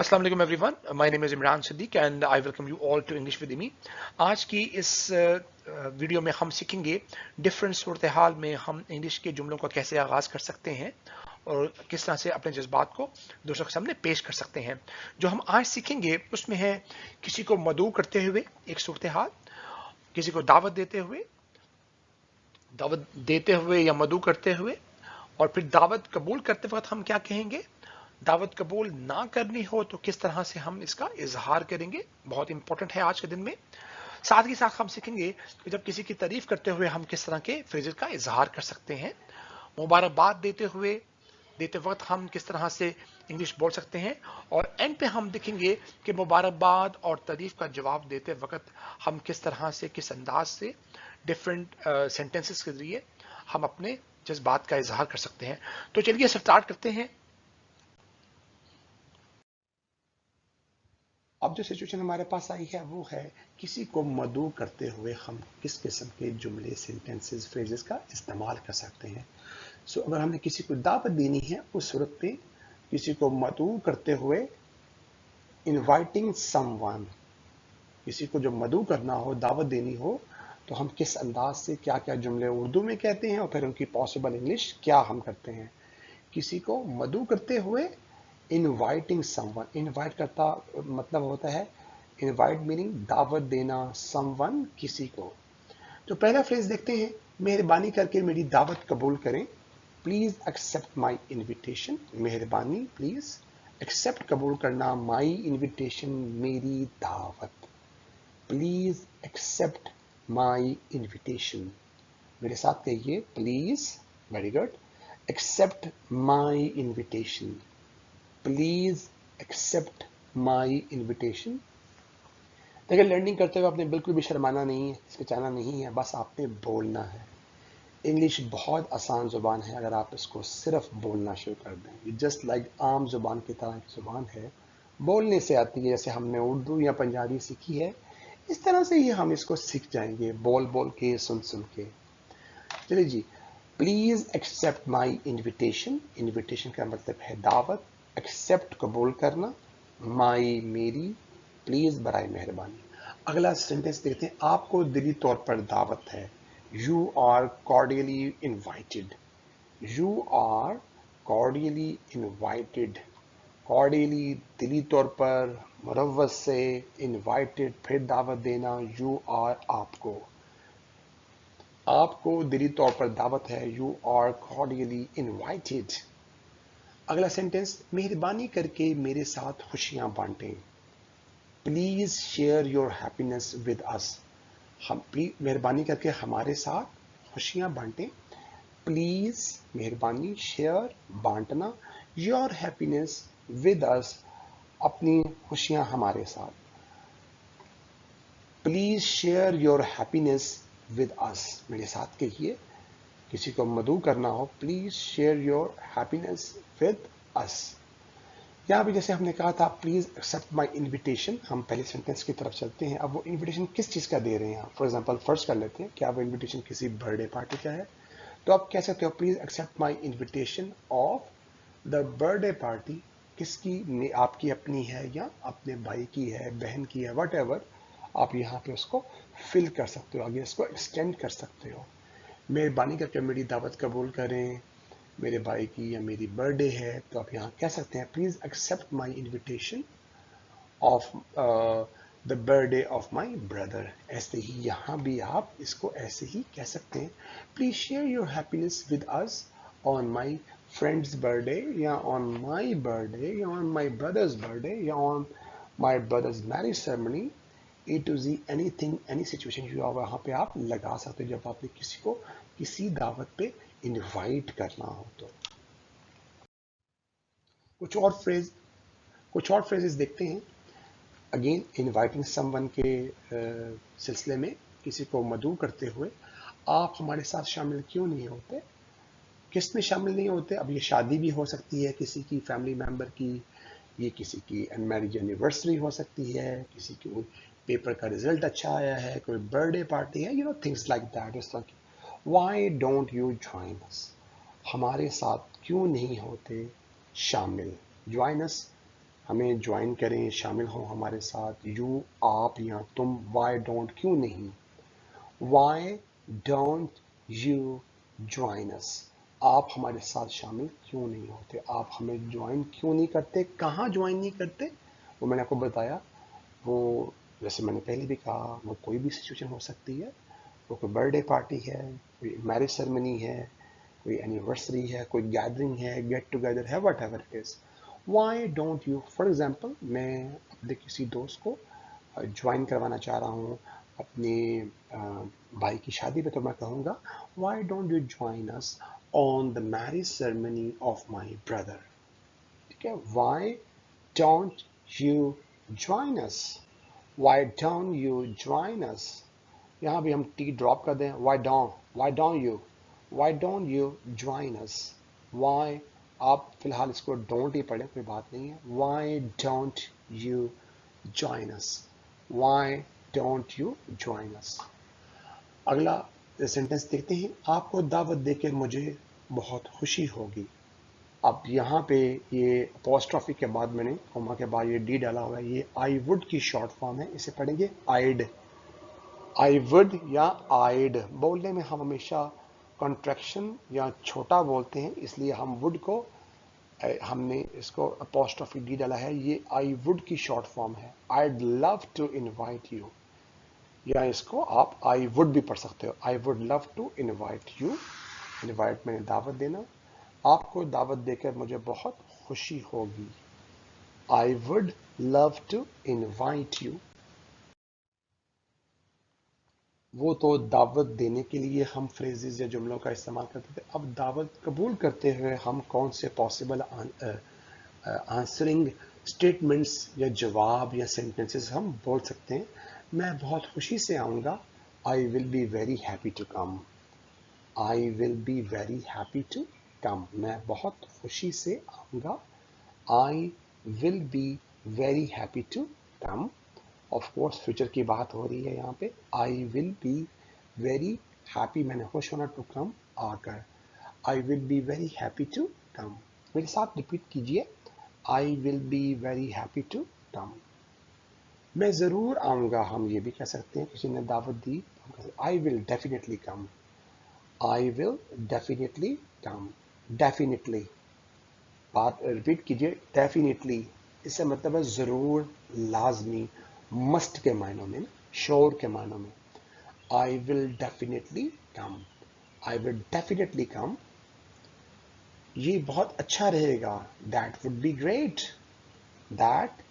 अस्सलाम वालेकुम everyone, my name is Imran Siddique and I welcome you all to English with me. आज की इस वीडियो में हम सीखेंगे डिफरेंट सूरत हाल में हम इंग्लिश के जुमलों का कैसे आगाज़ कर सकते हैं और किस तरह से अपने जज्बात को दूसरों के सामने पेश कर सकते हैं। जो हम आज सीखेंगे उसमें है किसी को मदऊ करते हुए एक सूरत हाल, किसी को दावत देते हुए या मदऊ करते हुए, और फिर दावत कबूल करते वक्त हम क्या कहेंगे, दावत कबूल ना करनी हो तो किस तरह से हम इसका इजहार करेंगे। बहुत इंपॉर्टेंट है आज के दिन में। साथ ही साथ हम सीखेंगे कि जब किसी की तारीफ करते हुए हम किस तरह के फ्रेजेस का इजहार कर सकते हैं। मुबारकबाद देते वक्त हम किस तरह से इंग्लिश बोल सकते हैं, और एंड पे हम देखेंगे कि मुबारकबाद और तारीफ का जवाब देते वक्त हम किस तरह से, किस अंदाज से डिफरेंट सेंटेंसेस के जरिए हम अपने जज्बात का इजहार कर सकते हैं। तो चलिए स्टार्ट करते हैं। अब जो सिचुएशन हमारे पास आई है वो है किसी को मदऊ करते हुए हम किस किस्म के जुमले, सेंटेंसेस, फ्रेजेस का इस्तेमाल कर सकते हैं। सो अगर हमने किसी को दावत देनी है उस सूरत पे किसी को मदऊ करते हुए इनवाइटिंग समवन, किसी को जो मदऊ करना हो, दावत देनी हो, तो हम किस अंदाज से क्या क्या जुमले उर्दू में कहते हैं और फिर उनकी पॉसिबल इंग्लिश क्या हम करते हैं। किसी को मदऊ करते हुए इनवाइटिंग समवन, इनवाइट करता मतलब होता है इनवाइट मीनिंग दावत देना, समवन किसी को। तो पहला फ्रेज देखते हैं, मेहरबानी करके मेरी दावत कबूल करें। Please accept my invitation. मेहरबानी, प्लीज एक्सेप्ट कबूल करना, माई इन्विटेशन मेरी दावत। Please accept my invitation. मेरे साथ कहिए, please, very good, accept my invitation. Please accept my invitation. देखिए, लर्निंग करते हुए आपने बिल्कुल भी शर्माना नहीं है, हिचकिचाना नहीं है, बस आपने बोलना है। इंग्लिश बहुत आसान जुबान है अगर आप इसको सिर्फ बोलना शुरू कर दें। ये जस्ट लाइक आम जुबान की तरह की जुबान है, बोलने से आती है। जैसे हमने उर्दू या पंजाबी सीखी है, इस तरह से ही हम इसको सीख जाएंगे, बोल बोल के, सुन सुन के। चलिए जी, please accept my invitation. Invitation का मतलब है दावत, एक्सेप्ट कबूल करना, माई मेरी, प्लीज बराए मेहरबानी। अगला सेंटेंस देखते हैं, आपको दिली तौर पर दावत है। You are cordially invited. You are cordially invited. Cordially दिली तौर पर, मुरव्वत से, इनवाइटेड फिर दावत देना, यू आर आपको दिली तौर पर दावत है। You are cordially invited. अगला सेंटेंस, मेहरबानी करके मेरे साथ खुशियां बांटें। Please share your happiness with us. हम मेहरबानी करके हमारे साथ खुशियां बांटें। प्लीज, मेहरबानी, शेयर, बांटना, योर हैप्पीनेस विद अस, अपनी खुशियां हमारे साथ। Please share your happiness with us. मेरे साथ कहिए, किसी को मदऊ करना हो, please share your happiness with us. यहां भी जैसे हमने कहा था, प्लीज एक्सेप्ट माई इन्विटेशन, हम पहले सेंटेंस की तरफ चलते हैं। अब वो इन्विटेशन किस चीज का दे रहे हैं। फॉर एग्जाम्पल फर्स्ट कर लेते हैं, क्या वो इन्विटेशन किसी बर्थडे पार्टी का है, तो आप कह सकते हो, please accept my invitation of the birthday party. किसकी, आपकी अपनी है या अपने भाई की है, बहन की है, वट एवर, आप यहाँ पे उसको फिल कर सकते हो, आगे इसको एक्सटेंड कर सकते हो। मेहरबानी करके मेरी दावत कबूल करें, मेरे भाई की या मेरी बर्थडे है, तो आप यहाँ कह सकते हैं, please accept my invitation of the birthday of my brother. ऐसे ही यहाँ भी आप इसको ऐसे ही कह सकते हैं, please share your happiness with us on my friend's birthday, या ऑन माई बर्थडे, या ऑन माई ब्रदर्स बर्थडे, या on my brother's marriage ceremony. A to Z, anything, any situation जो वहां पे आप लगा सकते हो जब आपने किसी को किसी दावत पे इनवाइट करना हो। तो कुछ और फ्रेज, कुछ और फ्रेजेस देखते हैं। अगेन इनवाइटिंग समवन के सिलसिले में, किसी को मदऊ करते हुए, आप हमारे साथ शामिल क्यों नहीं होते। किस में शामिल नहीं होते। अब ये शादी भी हो सकती है किसी की फैमिली मेंबर की, ये किसी की मैरिज एनिवर्सरी हो सकती है, किसी की पेपर का रिजल्ट अच्छा आया है, कोई बर्थडे पार्टी है, you know things like that. इस तरह की, why don't you join us, हमारे साथ क्यों नहीं होते शामिल। ज्वाइन अस ہمیں جوائن کریں، شامل ہوں ہمارے ساتھ. یو، آپ یا تم. وائی ڈونٹ، کیوں نہیں. وائی ڈونٹ یو جوائن اس. آپ ہمارے ساتھ شامل کیوں نہیں ہوتے، آپ ہمیں جوائن کیوں نہیں کرتے. کہاں جوائن نہیں کرتے وہ میں نے آپ کو بتایا. وہ جیسے میں نے پہلے بھی کہا، وہ کوئی بھی سچویشن ہو سکتی ہے. وہ کوئی برتھ ڈے پارٹی ہے، کوئی میرج سرمنی ہے، کوئی اینیورسری ہے، کوئی گیدرنگ ہے، گیٹ ٹوگیدر ہے، what ever it is. Y don't you. For example, میں اپنے کسی دوست کو جوائن کروانا چاہ رہا ہوں اپنے بھائی کی شادی پہ، تو میں کہوں گا why don't you join us on the marriage ceremony of my brother. ٹھیک ہے، why don't you join us. Why don't you join us. یہاں بھی ہم ٹی ڈراپ کر دیں. Why don't you. Why don't you join us. Why, آپ فی الحال اس کو ڈونٹ ہی پڑھیں، کوئی بات نہیں ہے. Why don't you join us. Why don't you join us. اگلا سینٹینس دیکھتے ہیں. آپ کو دعوت دے کے مجھے بہت خوشی ہوگی. اب یہاں پہ یہ اپوسٹرافی کے بعد میں نے کوما کے بعد یہ ڈی ڈالا ہوا ہے. یہ آئی وڈ کی شارٹ فارم ہے، اسے پڑھیں گے آئیڈ. آئی وڈ یا آئیڈ. بولنے میں ہم ہمیشہ کنٹریکشن یا چھوٹا بولتے ہیں، اس لیے ہم وڈ کو، ہم نے اس کو اپوسٹرافی ڈی ڈالا ہے. یہ آئی وڈ کی شارٹ فارم ہے. I'd love to invite you, یا اس کو آپ آئی وڈ بھی پڑھ سکتے ہو. I would love to invite you. Invite میں نے دعوت دینا. آپ کو دعوت دے کر مجھے بہت خوشی ہوگی. I would love to invite you. وہ تو دعوت دینے کے لیے ہم فریزز یا جملوں کا استعمال کرتے تھے. اب دعوت قبول کرتے ہوئے ہم کون سے پاسبل آنسرنگ اسٹیٹمنٹس یا جواب یا سینٹینسز ہم بول سکتے ہیں. میں بہت خوشی سے آؤں گا. I will be very happy to come. I will be very happy to come. میں بہت خوشی سے آؤں گا. I will be very happy to come. Of course future کی بات ہو رہی ہے یہاں پہ. I will be very happy, میں نے خوش ہونا، ٹو کم آ کر. I will be very happy to come. میرے ساتھ ریپیٹ کیجئے. I will be very happy to come. میں ضرور آؤں گا. ہم یہ بھی کہہ سکتے ہیں کسی نے دعوت دی، I will definitely come. I will definitely come. Definitely, بات ریپیٹ کیجئے. ڈیفینیٹلی، اس سے مطلب ہے ضرور، لازمی، مسٹ کے معنوں میں، شور کے معنوں میں. I will definitely come. I will definitely come. یہ بہت اچھا رہے گا. That would be great. That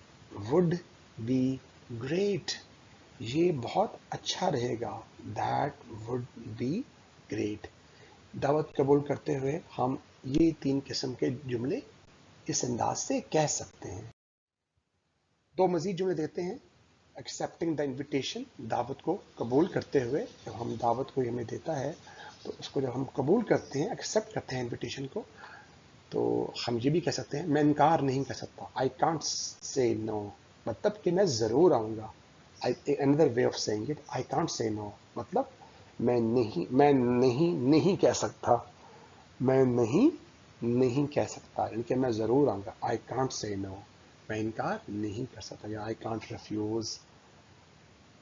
would be great. یہ بہت اچھا رہے گا. That would be great. دعوت قبول کرتے ہوئے ہم یہ 3 قسم کے جملے اس انداز سے کہہ سکتے ہیں. 2 مزید جملے دیتے ہیں. ایکسیپٹنگ دا انویٹیشن، دعوت کو قبول کرتے ہوئے. جب ہم دعوت کو ہمیں دیتا ہے تو اس کو جب ہم قبول کرتے ہیں، ایکسیپٹ کرتے ہیں انویٹیشن کو، تو ہم یہ بھی کہہ سکتے ہیں میں انکار نہیں کر سکتا. آئی کانٹ سے نو، مطلب کہ میں ضرور آؤں گا. another way of saying it, I can't say no، مطلب میں نہیں کہہ سکتا. میں نہیں کہہ سکتا، یعنی کہ میں ضرور آؤں گا. آئی کانٹ سے نو، میں انکار نہیں کر سکتا. یا I can't refuse,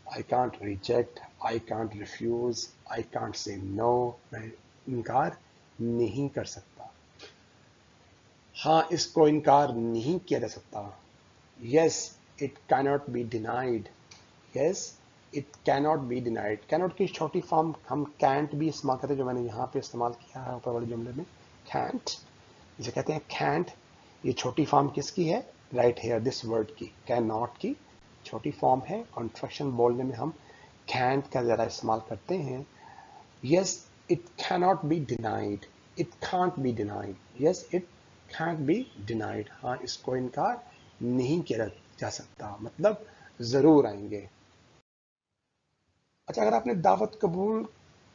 I can't reject, I can't refuse, I can't say no, میں انکار نہیں کر سکتا. ہاں، اس کو انکار نہیں کیا جا سکتا. Yes it can't be denied. Yes it can't be denied. Can't کی چھوٹی فارم ہم کینٹ بھی استعمال کرتے ہیں، جو میں نے یہاں پہ استعمال کیا ہے اوپر والے جملے میں. کینٹ جسے کہتے ہیں کینٹ. یہ چھوٹی فارم کس کی ہے؟ رائٹ ہیئر دس ورڈ کی. کین ناٹ کی چھوٹی فارم ہے. کنٹریکشن بولنے میں ہم کینٹ کا زیادہ استعمال کرتے ہیں. Yes it can't be denied. It can't be denied. Yes it can't be denied. ہاں، اس کو انکار نہیں کیا جا سکتا، مطلب ضرور آئیں گے. اچھا، اگر آپ نے دعوت قبول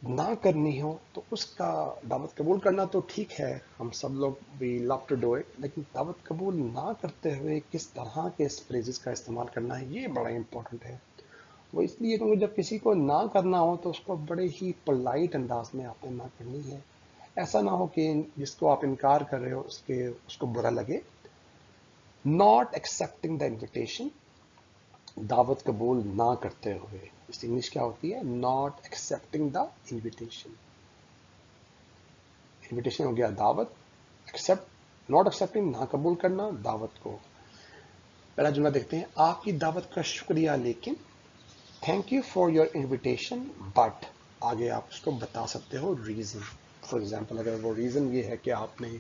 نہ کرنی ہو تو اس کا، دعوت قبول کرنا تو ٹھیک ہے، ہم سب لوگ بھی لو ٹو ڈو اٹ، لیکن دعوت قبول نہ کرتے ہوئے کس طرح کے فریزز کا استعمال کرنا ہے، یہ بڑا امپورٹنٹ ہے. وہ اس لیے کیونکہ جب کسی کو نہ کرنا ہو تو اس کو بڑے ہی پولائٹ انداز میں آپ نے نہ کرنی ہے. ایسا نہ ہو کہ جس کو آپ انکار کر رہے ہو اس کو برا لگے. नॉट एक्सेप्टिंग द इन्विटेशन, दावत कबूल ना करते हुए, इसकी इंग्लिश क्या होती है? Not accepting the invitation. Invitation हो गया दावत, एक्सेप्ट नॉट एक्सेप्टिंग ना कबूल करना दावत को। पहला जुमला देखते हैं, आपकी दावत का शुक्रिया लेकिन, thank you for your invitation but, आगे आप उसको बता सकते हो रीजन। फॉर एग्जाम्पल अगर वो रीजन ये है कि आपने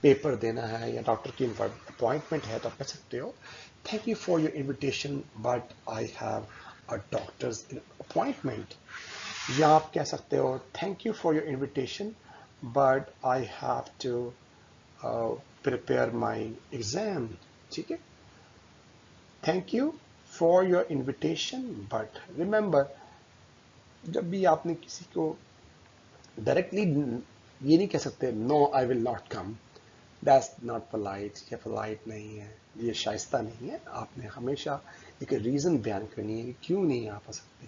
पेपर देना है या डॉक्टर की अपॉइंटमेंट है तो आप कह सकते हो thank you for your invitation but I have a doctor's appointment. या आप कह सकते हो thank you for your invitation but I have to prepare my exam. ठीक है, thank you for your invitation but, remember जब भी आपने किसी को डायरेक्टली ये नहीं कह सकते no I will not come, that's not polite, ये पोलाइट नहीं है, ये शाइस्ता नहीं है। आपने हमेशा एक रीज़न बयान करनी है कि क्यों नहीं आप आ सकते।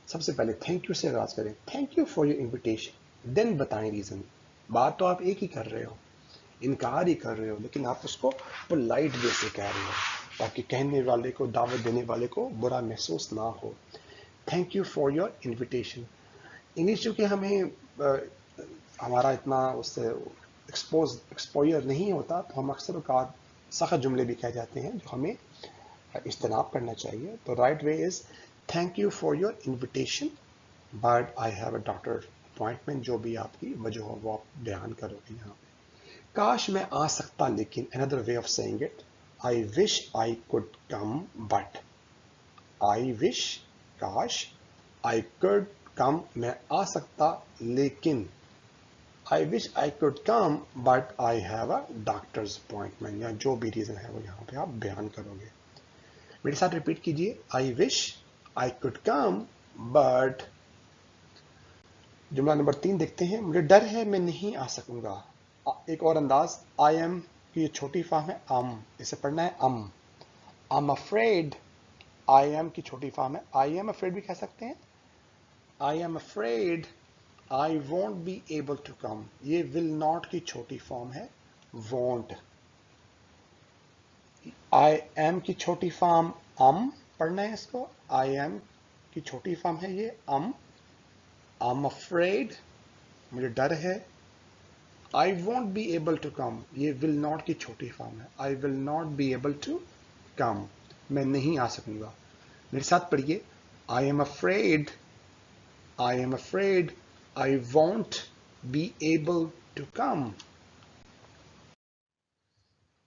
सबसे पहले थैंक यू से आगाज़ करें, thank you for your invitation, then बताएं रीज़न। बात तो आप एक ही कर रहे हो, इनकार ही कर रहे हो, लेकिन आप उसको पोलाइट वे से कह रहे हो ताकि कहने वाले को, दावत देने वाले को बुरा महसूस ना हो। Thank you for your invitation. English चूँकि हमें हमारा इतना उससे एक्सपोजर नहीं होता तो हम अक्सर औकात सख्त जुमले भी कह जाते हैं जो हमें इज्तनाब करना चाहिए। तो right way is thank you for your invitation but I have a doctor appointment, जो भी आपकी वजह हो वो आप बयान करोगे यहाँ पे। काश मैं आ सकता लेकिन, another way of saying it, I wish I could come but, I wish काश, आई कुड कम मैं आ सकता लेकिन, I wish I could come but I have a doctor's appointment, या जो भी रीजन है वो यहाँ पे आप बयान करोगे। मेरे साथ रिपीट कीजिए, I wish I could come but, जुमला नंबर 3 देखते हैं, मुझे डर है मैं नहीं आ सकूंगा। एक और अंदाज, I am की छोटी फॉर्म है इसे पढ़ना है I'm afraid, I am की छोटी फॉर्म है, I am afraid भी कह सकते हैं, I am afraid I won't be able to come, ये will not की छोटी फॉर्म है won't। I am की छोटी फॉर्म पढ़ना है इसको, I am की छोटी फॉर्म है ये I'm afraid मुझे डर है, I won't be able to come ये will not की छोटी फॉर्म है, I will not be able to come मैं नहीं आ सकूंगा। मेरे साथ पढ़िए, I am afraid I won't be able to come।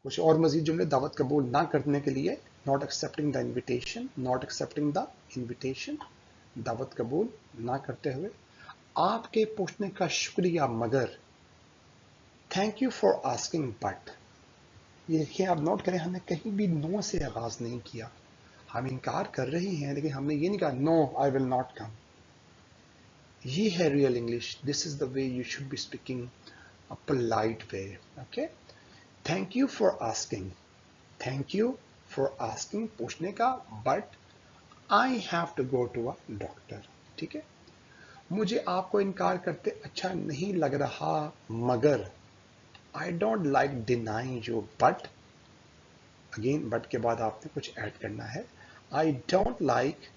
कुछ और मजीद जुमले दावत कबूल ना करने के लिए, not accepting the invitation, not accepting the invitation, दावत कबूल ना करते हुए। आपके पूछने का शुक्रिया मगर, thank you for asking but, ये देखिए आप नोट करें हमने कहीं भी नो से आगाज नहीं किया, हम इनकार कर रहे हैं लेकिन हमने ये नहीं कहा no I will not come. ये है real English, this is the way you should be speaking a polite way. Okay, thank you for asking, thank you for asking पूछने का, but I have to go to a doctor. ठीक है, मुझे आपको इनकार करते अच्छा नहीं लग रहा मगर, I don't like denying you but, again but के बाद आपने कुछ ऐड करना है, आई डोंट लाइक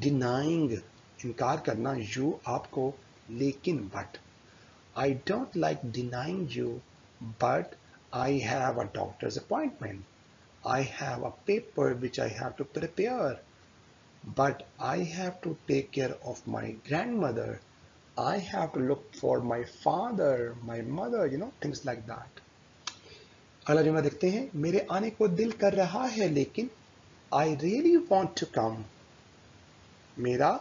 डिनाइंग इनकार करना यू आपको, लेकिन but, I don't like denying you but I have a doctor's appointment, I have a paper which I have to prepare, but I have to take care of my grandmother. I have to look for my father, my mother, things like that. अगला जुमला देखते हैं, मेरे आने को दिल कर रहा है लेकिन, I really want to come. मेरा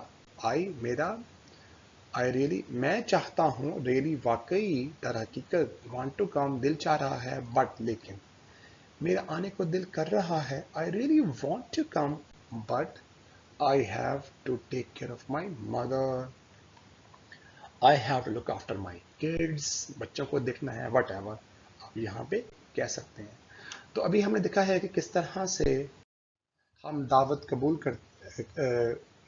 I really मैं चाहता हूँ, really वाकई दर हकीकत, want to come दिल चाह रहा है, but लेकिन मेरा आने को दिल कर रहा है, I really want to come but I have to take care of my mother, I have to look after my kids, बच्चों को देखना है, whatever आप यहाँ पे कह सकते हैं। तो अभी हमने देखा है कि किस तरह से हम दावत कबूल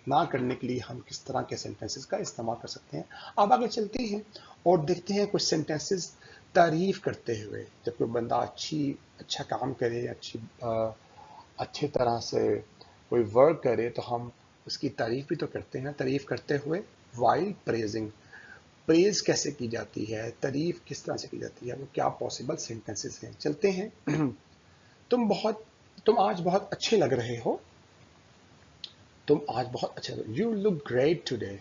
ना करने के लिए हम किस तरह के सेंटेंसेस का इस्तेमाल कर सकते हैं। अब आगे चलते हैं और देखते हैं कुछ सेंटेंसेस तारीफ करते हुए, जब कोई बंदा अच्छा काम करे, अच्छे तरह से कोई वर्क करे तो हम उसकी तारीफ भी तो करते हैं, तारीफ करते हुए। वाइल प्रेजिंग, प्रेज कैसे की जाती है, तारीफ किस तरह से की जाती है, वो क्या पॉसिबल सेंटेंसेस हैं। चलते हैं। तुम आज बहुत अच्छे लग रहे हो। तुम आज बहुत अच्छे लग, you look great today.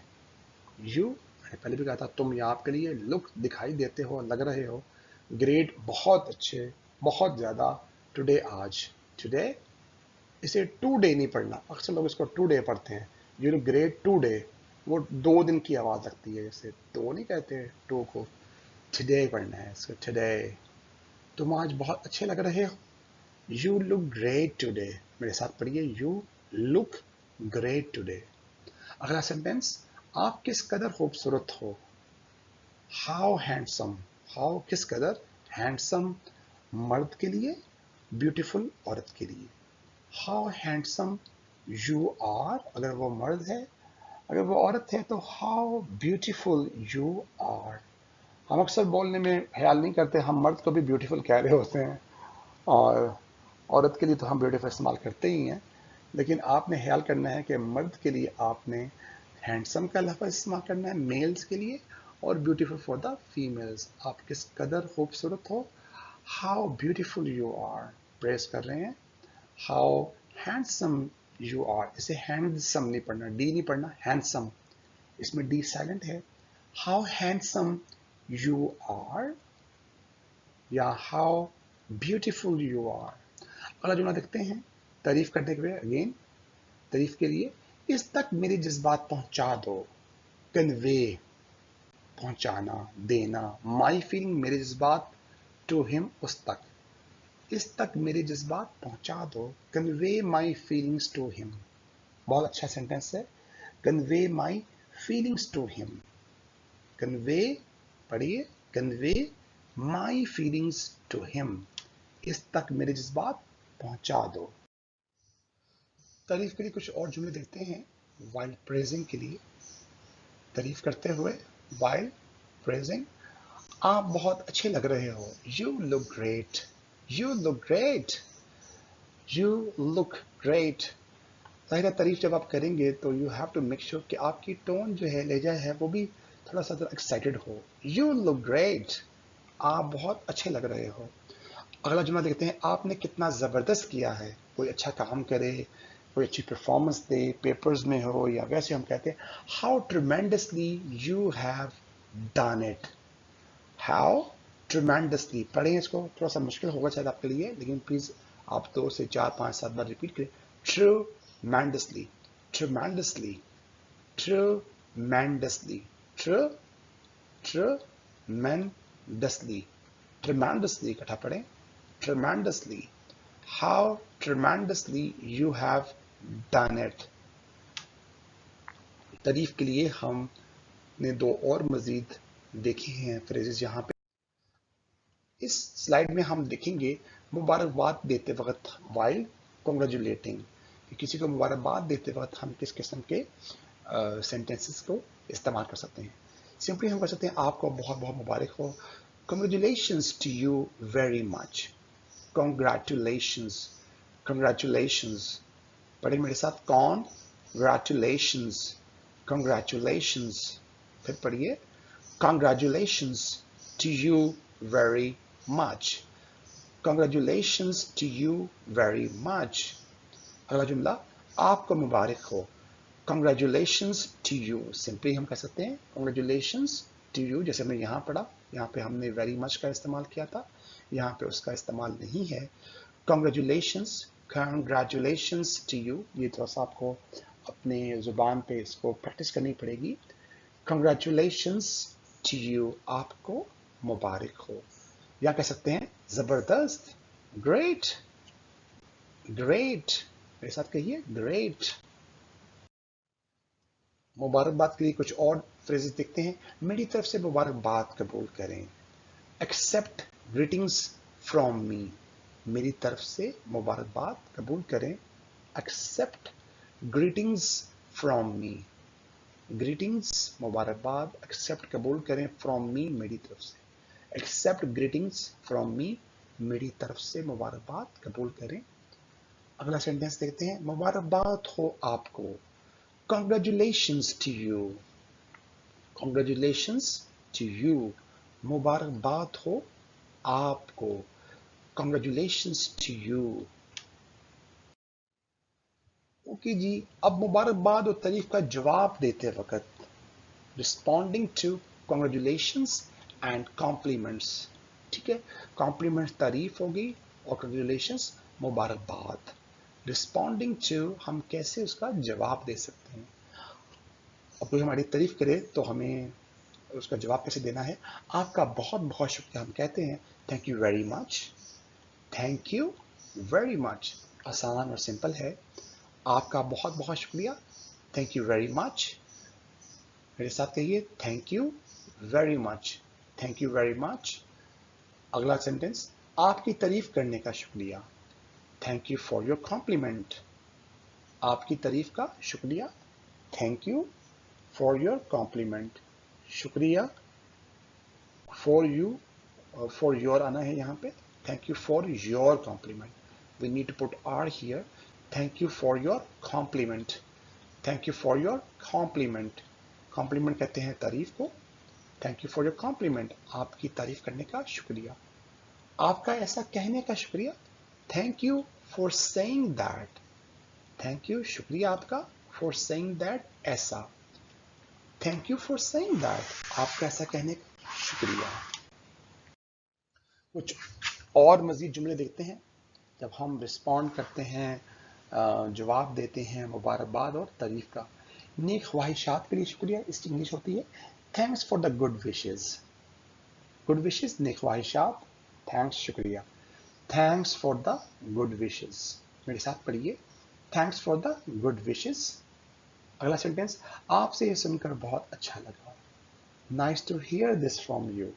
You, मैंने पहले भी कहा था, तुम या आपके लिए लुक दिखाई देते हो, लग रहे हो। ग्रेट बहुत अच्छे, बहुत ज्यादा। टुडे आज, टुडे, इसे टू डे नहीं पढ़ना, अक्सर लोग इसको टू डे पढ़ते हैं। You look great today, वो 2 दिन की आवाज लगती है, जैसे तो नहीं कहते टू को, टुडे पढ़ना है इसको, टुडे। तुम आज बहुत अच्छे लग रहे हो। यू लुक ग्रेट टुडे, मेरे साथ पढ़िए, यू लुक ग्रेट टुडे। अगला सेंटेंस, आप किस कदर खूबसूरत हो। हाउ हैंडसम, हाउ किस कदर, हैंडसम मर्द के लिए, ब्यूटीफुल औरत के लिए। हाउ हैंडसम यू आर अगर वो मर्द है, अगर वो औरत है तो हाउ ब्यूटीफुल यू आर। हम अक्सर बोलने में ख्याल नहीं करते, हम मर्द को भी ब्यूटीफुल कह रहे होते हैं, और औरत के लिए तो हम ब्यूटीफुल इस्तेमाल करते ही हैं। लेकिन आपने ख्याल करना है कि मर्द के लिए आपने हैंडसम का लफ्ज़ इस्तेमाल करना है मेल्स के लिए, और ब्यूटीफुल फॉर द फीमेल्स। आप किस कदर खूबसूरत हो, how beautiful you are, press कर रहे हैं। हाउ हैंडसम यू आर, इसे हैंडसम नहीं पढ़ना, डी नहीं पढ़ना, हैंडसम, इसमें डी साइलेंट है। हाउ हैंडसम यू आर, या हाउ ब्यूटीफुल यू आर। अगला जुमला देखते हैं, तारीफ करने के लिए, अगेन तारीफ के लिए, इस तक मेरे जज्बात पहुंचा दो। कन्वे, पहुंचाना, देना। माई फीलिंग, मेरे जज्बात, टू हिम, उस तक। इस तक मेरे जज्बात पहुंचा दो। Convey my feelings to him, बहुत अच्छा सेंटेंस है। Convey my feelings to him, convey, पढ़िए, convey my feelings to him, इस तक मेरे जज्बात पहुंचा दो। तारीफ के लिए कुछ और जुमले देखते हैं। वाइल प्रेजिंग के लिए, तारीफ करते हुए, वाइल प्रेजिंग, आप बहुत अच्छे लग रहे हो। You look great, you look great, you look great. जाहिर है तारीफ जब आप करेंगे तो you have to make sure कि आपकी टोन जो है, लहजा है, वो भी थोड़ा सा एक्साइटेड हो। यू लुक ग्रेट, आप बहुत अच्छे लग रहे हो। अगला जुमला देखते हैं, आपने कितना ज़बरदस्त किया है। कोई अच्छा काम करे, कोई अच्छी परफॉर्मेंस दे, पेपर्स में हो या वैसे, हम कहते हैं how tremendously you have done it. How tremendously, पढ़ें इसको, थोड़ा सा मुश्किल होगा शायद आपके लिए, लेकिन प्लीज आप 2 से 4 5 7 बार रिपीट करें। Tremendously, tremendously, tremendously, tremendously, tremendously इकट्ठा पढ़ें, tremendously, how tremendously you have done it। तारीफ के लिए हमने 2 और मजीद देखे हैं फ्रेजेस यहाँ पे। इस स्लाइड में हम देखेंगे मुबारकबाद देते वक्त, वाइल कॉन्ग्रेचुलेटिंग, कि किसी को मुबारकबाद देते वक्त हम किस किस्म के सेंटेंसेस को इस्तेमाल कर सकते हैं। सिंपली हम कर सकते हैं, आपको बहुत बहुत मुबारक हो, congratulations to you very much. Congratulations, congratulations, पढ़े मेरे साथ, congratulations, congratulations, फिर पढ़िए, congratulations to you very much, congratulations to you very much। अगला जुमला, आपको मुबारक हो, congratulations to you, सिंपली हम कह सकते हैं congratulations to you, जैसे हमने यहाँ पढ़ा, यहाँ पे हमने very much का इस्तेमाल किया था, यहाँ पे उसका इस्तेमाल नहीं है। Congratulations, congratulations to you, ये थोड़ा सा आपको अपने जुबान पे इसको प्रैक्टिस करनी पड़ेगी। Congratulations to you, आपको मुबारक हो। या कह सकते हैं जबरदस्त, great, great, मेरे साथ कहिए great। मुबारकबाद के लिए कुछ और फ्रेजेस देखते हैं। मेरी तरफ से मुबारकबाद कबूल करें। Accept greetings from me, मेरी तरफ से मुबारकबाद कबूल करें। Accept greetings from me, greetings मुबारकबाद, accept कबूल करें, from me मेरी तरफ से। Accept greetings from me. मेरी तरफ से मुबारकबाद कबूल करें. अगला सेंटेंस देखते हैं. मुबारकबाद हो आपको. Congratulations to you. Congratulations to you. मुबारकबाद हो आपको. Congratulations to you. ओके जी, अब मुबारकबाद और तारीफ का जवाब देते वक्त responding to congratulations and compliments. ठीक है, कॉम्प्लीमेंट्स तारीफ होगी और कॉन्ग्रेचुलेशंस मुबारकबाद. रिस्पॉन्डिंग टू हम कैसे उसका जवाब दे सकते हैं. अब कोई हमारी तारीफ करे तो हमें उसका जवाब कैसे देना है. आपका बहुत बहुत शुक्रिया हम कहते हैं. Thank you very much. Thank you very much आसान और सिंपल है. आपका बहुत बहुत शुक्रिया. Thank you very much. मेरे साथ कहिए. Thank you very much. Thank you very much. अगला सेंटेंस. आपकी तारीफ करने का शुक्रिया. Thank you for your compliment. आपकी तारीफ का शुक्रिया. Thank you for your compliment. शुक्रिया. फॉर यू फॉर योर आना है यहाँ पे. Thank you for your complement. We need to put are here. Thank you for your compliment. Thank you for your compliment. Compliment कहते हैं तारीफ को. Thank you for your compliment. आपकी तारीफ करने का शुक्रिया. आपका ऐसा कहने का शुक्रिया. Thank you for saying that. Thank you शुक्रिया आपका for saying that ऐसा. Thank you for saying that. आपका ऐसा कहने का शुक्रिया. कुछ और मजीद जुमले देखते हैं जब हम रिस्पॉन्ड करते हैं, जवाब देते हैं मुबारकबाद और तारीफ का. नेक ख्वाहिशात के लिए शुक्रिया. इसकी इंग्लिश होती है thanks for the good wishes. Good wishes नेक ख्वाहिशात. थैंक्स शुक्रिया. Thanks for the good wishes. मेरे साथ पढ़िए. Thanks for the good wishes. अगला सेंटेंस. आपसे ये सुनकर बहुत अच्छा लगा. Nice to hear this from you.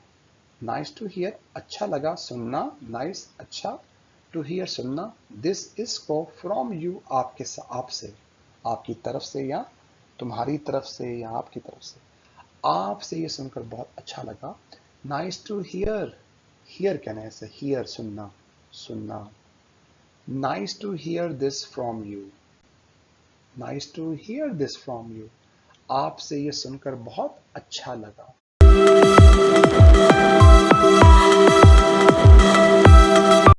Nice to hear अच्छा लगा, सुनना. नाइस अच्छा. टू हियर सुनना. दिस इसको फ्रॉम यू आपके आपसे, आपकी तरफ से या तुम्हारी तरफ से या आपकी तरफ से. आपसे ये सुनकर बहुत अच्छा लगा. Nice to here. हियर कहना है ऐसे. हियर सुनना, सुनना. Nice to hear this from you. Nice to hear this from you. आपसे ये सुनकर बहुत अच्छा लगा.